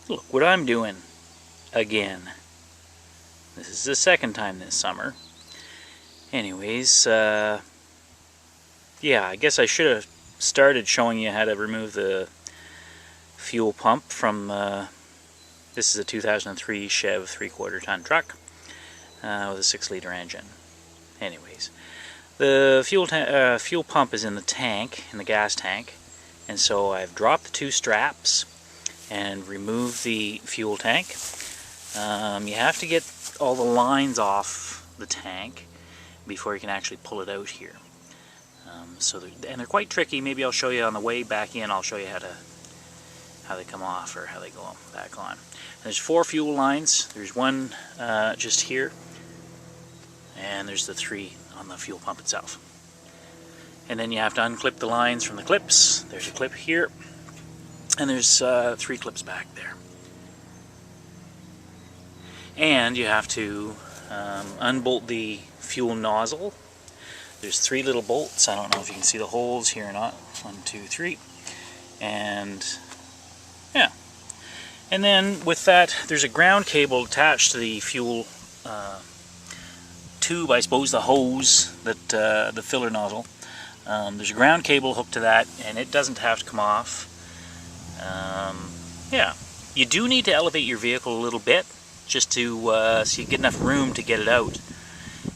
Look what I'm doing again. This is the second time this summer. Anyways, yeah, I guess I should have started showing you how to remove the fuel pump from, this is a 2003 Chev 3/4 ton truck with a 6-liter engine. Anyways, the fuel pump is in the tank, in the gas tank, and so I've dropped the 2 straps and removed the fuel tank. You have to get all the lines off the tank before you can actually pull it out here. And they're quite tricky. Maybe I'll show you on the way back in. I'll show you how they come off or how they go back on. And there's 4 fuel lines. There's one just here, and there's the 3 on the fuel pump itself. And then you have to unclip the lines from the clips. There's a clip here, and there's 3 clips back there. And you have to unbolt the fuel nozzle. There's 3 little bolts. I don't know if you can see the holes here or not. 1, 2, 3. And yeah. And then with that, there's a ground cable attached to the fuel tube, I suppose, the hose, that the filler nozzle. There's a ground cable hooked to that, and it doesn't have to come off. Yeah. You do need to elevate your vehicle a little bit, just to so you get enough room to get it out.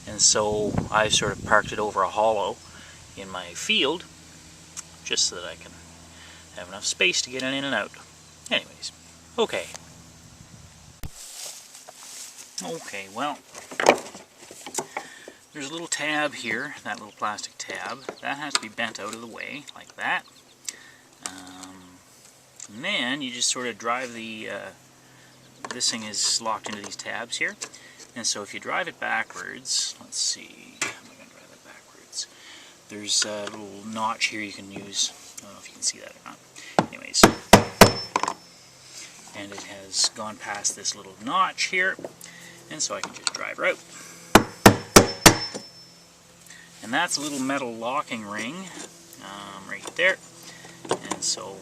And so I've sort of parked it over a hollow in my field, just so that I can have enough space to get it in and out. Anyways, okay. Okay, well, there's a little tab here, that little plastic tab. That has to be bent out of the way, like that. And then you just sort of drive the, this thing is locked into these tabs here. And so if you drive it backwards, let's see, how am I going to drive it backwards? There's a little notch here you can use. I don't know if you can see that or not. Anyways. And it has gone past this little notch here. And so I can just drive her out. And that's a little metal locking ring right there. And so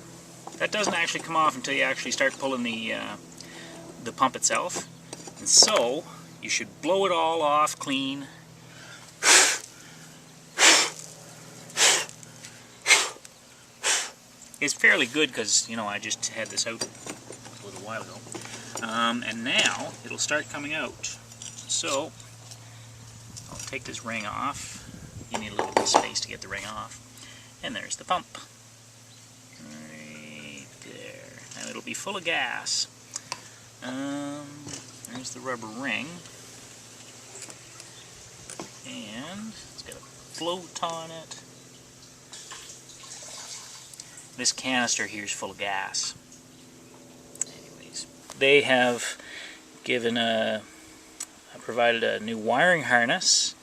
that doesn't actually come off until you actually start pulling the pump itself. And so you should blow it all off clean. It's fairly good because, you know, I just had this out a little while ago. And now it'll start coming out. So I'll take this ring off. You need a little bit of space to get the ring off. And there's the pump. Right there. Now it'll be full of gas. There's the rubber ring. And it's got a float on it. This canister here is full of gas. Anyways, they have given provided a new wiring harness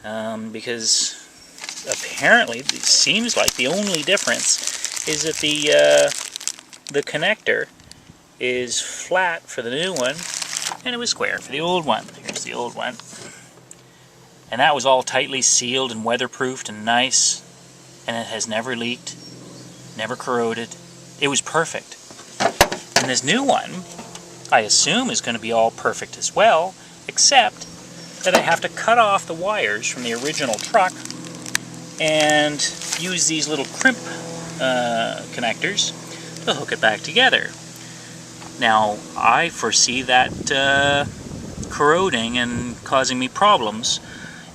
because apparently it seems like the only difference is that the connector is flat for the new one, and it was square for the old one. Here's the old one. And that was all tightly sealed and weatherproofed and nice, and it has never leaked, never corroded. It was perfect. And this new one, I assume, is going to be all perfect as well, except that I have to cut off the wires from the original truck and use these little crimp connectors to hook it back together. Now, I foresee that corroding and causing me problems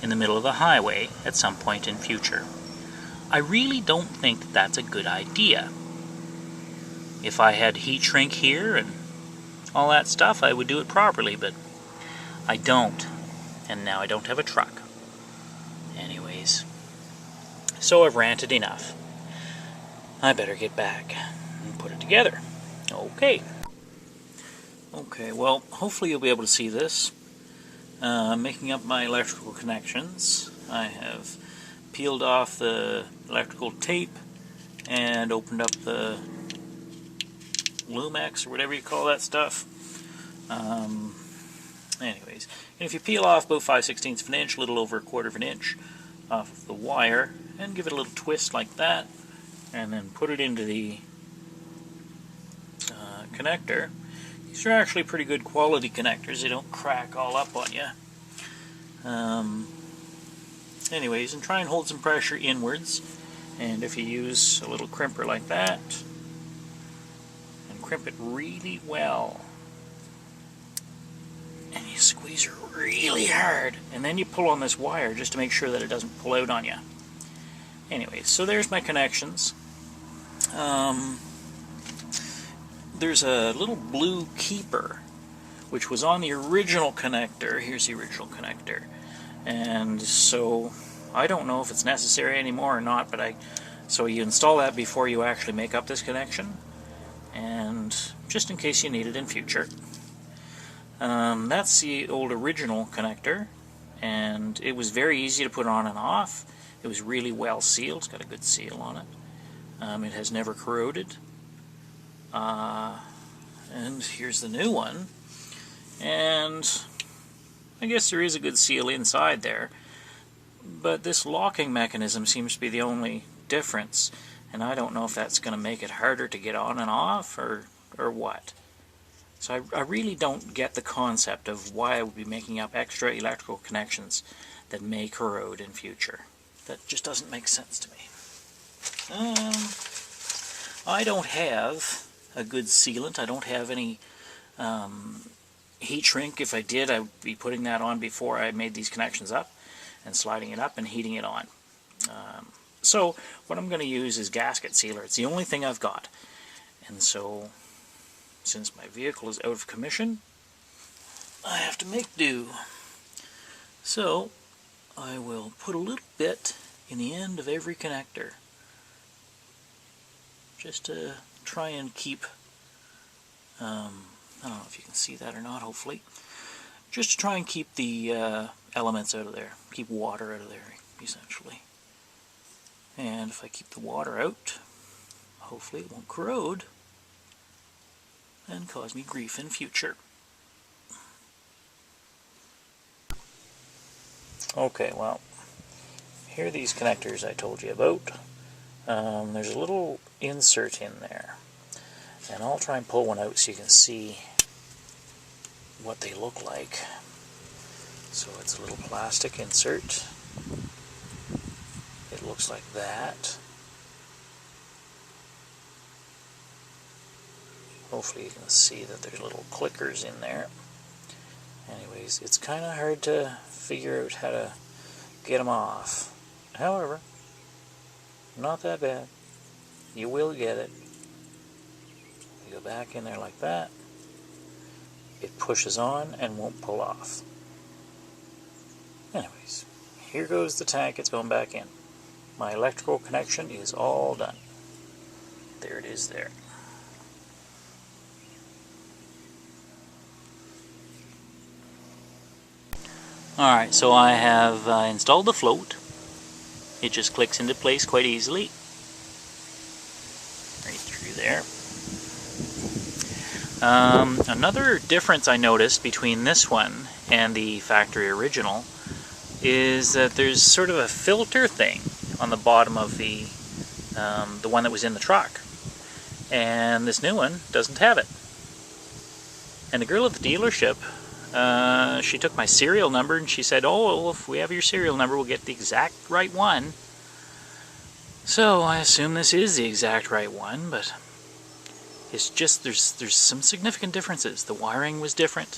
in the middle of the highway at some point in future. I really don't think that that's a good idea. If I had heat shrink here and all that stuff, I would do it properly, but I don't. And now I don't have a truck. Anyways, so I've ranted enough. I better get back and put it together. Okay. Okay, well, hopefully you'll be able to see this. Making up my electrical connections. I have peeled off the electrical tape and opened up the Lumex or whatever you call that stuff. Anyways, and if you peel off about 5/16 of an inch, a little over 1/4 of an inch off of the wire, and give it a little twist like that, and then put it into the connector, These are actually pretty good quality connectors. They don't crack all up on you. Anyways, and try and hold some pressure inwards. And if you use a little crimper like that, and crimp it really well, and you squeeze it really hard, and then you pull on this wire just to make sure that it doesn't pull out on you. Anyways, so there's my connections. There's a little blue keeper which was on the original connector. Here's the original connector, and so I don't know if it's necessary anymore or not, but so you install that before you actually make up this connection, and just in case you need it in future. That's the old original connector, and it was very easy to put on and off. It was really well sealed. It's got a good seal on it. It has never corroded. And here's the new one, and I guess there is a good seal inside there, but this locking mechanism seems to be the only difference, and I don't know if that's going to make it harder to get on and off or what. So I really don't get the concept of why I would be making up extra electrical connections that may corrode in future. That just doesn't make sense to me. I don't have a good sealant. I don't have any heat shrink. If I did, I would be putting that on before I made these connections up and sliding it up and heating it on. So what I'm going to use is gasket sealer. It's the only thing I've got. And so, since my vehicle is out of commission, I have to make do. So I will put a little bit in the end of every connector, just to try and keep, I don't know if you can see that or not, hopefully, just to try and keep the elements out of there, keep water out of there, essentially. And if I keep the water out, hopefully it won't corrode and cause me grief in future. Okay, well, here are these connectors I told you about. There's a little insert in there, and I'll try and pull one out so you can see what they look like. So it's a little plastic insert. It looks like that. Hopefully you can see that there's little clickers in there. Anyways, it's kind of hard to figure out how to get them off. However, not that bad. You will get it. You go back in there like that. It pushes on and won't pull off. Anyways, here goes the tank. It's going back in. My electrical connection is all done. There it is there. Alright, so I have installed the float. It just clicks into place quite easily. Right through there. Another difference I noticed between this one and the factory original is that there's sort of a filter thing on the bottom of the one that was in the truck. And this new one doesn't have it. And the girl at the dealership, she took my serial number and she said, oh, well, if we have your serial number, we'll get the exact right one. So I assume this is the exact right one, but it's just there's some significant differences. The wiring was different.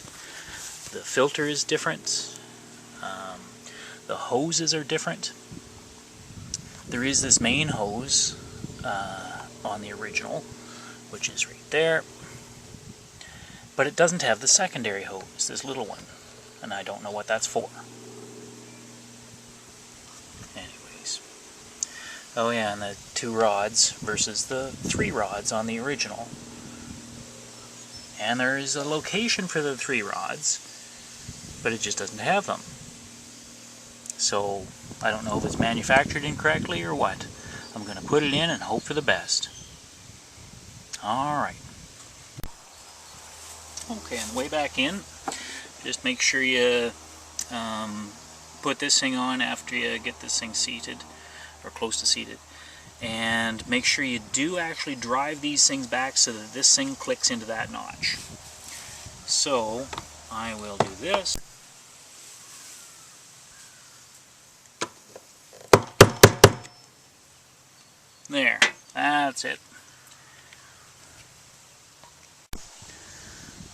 The filter is different. The hoses are different. There is this main hose on the original, which is right there. But it doesn't have the secondary hose, this little one, and I don't know what that's for. Anyways. Oh yeah, and the 2 rods versus the 3 rods on the original. And there is a location for the 3 rods, but it just doesn't have them. So, I don't know if it's manufactured incorrectly or what. I'm going to put it in and hope for the best. Alright. Okay, on the way back in, just make sure you put this thing on after you get this thing seated, or close to seated. And make sure you do actually drive these things back so that this thing clicks into that notch. So I will do this. There, that's it.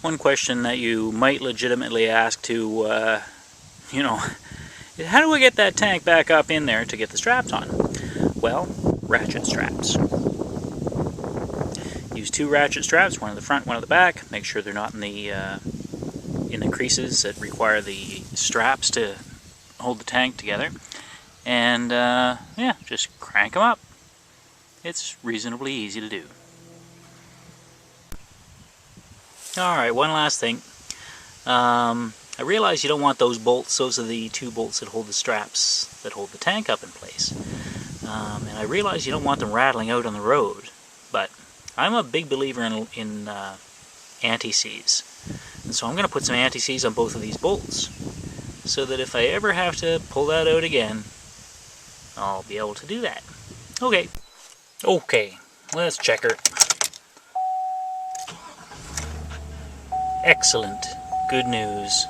One question that you might legitimately ask to, you know, how do I get that tank back up in there to get the straps on? Well, ratchet straps. Use 2 ratchet straps, one in the front, one in the back. Make sure they're not in the creases that require the straps to hold the tank together. And yeah, just crank them up. It's reasonably easy to do. Alright, one last thing. I realize you don't want those bolts. Those are the 2 bolts that hold the straps that hold the tank up in place. And I realize you don't want them rattling out on the road. But I'm a big believer in anti-seize. And so I'm going to put some anti-seize on both of these bolts, so that if I ever have to pull that out again, I'll be able to do that. Okay, let's check her. Excellent. Good news.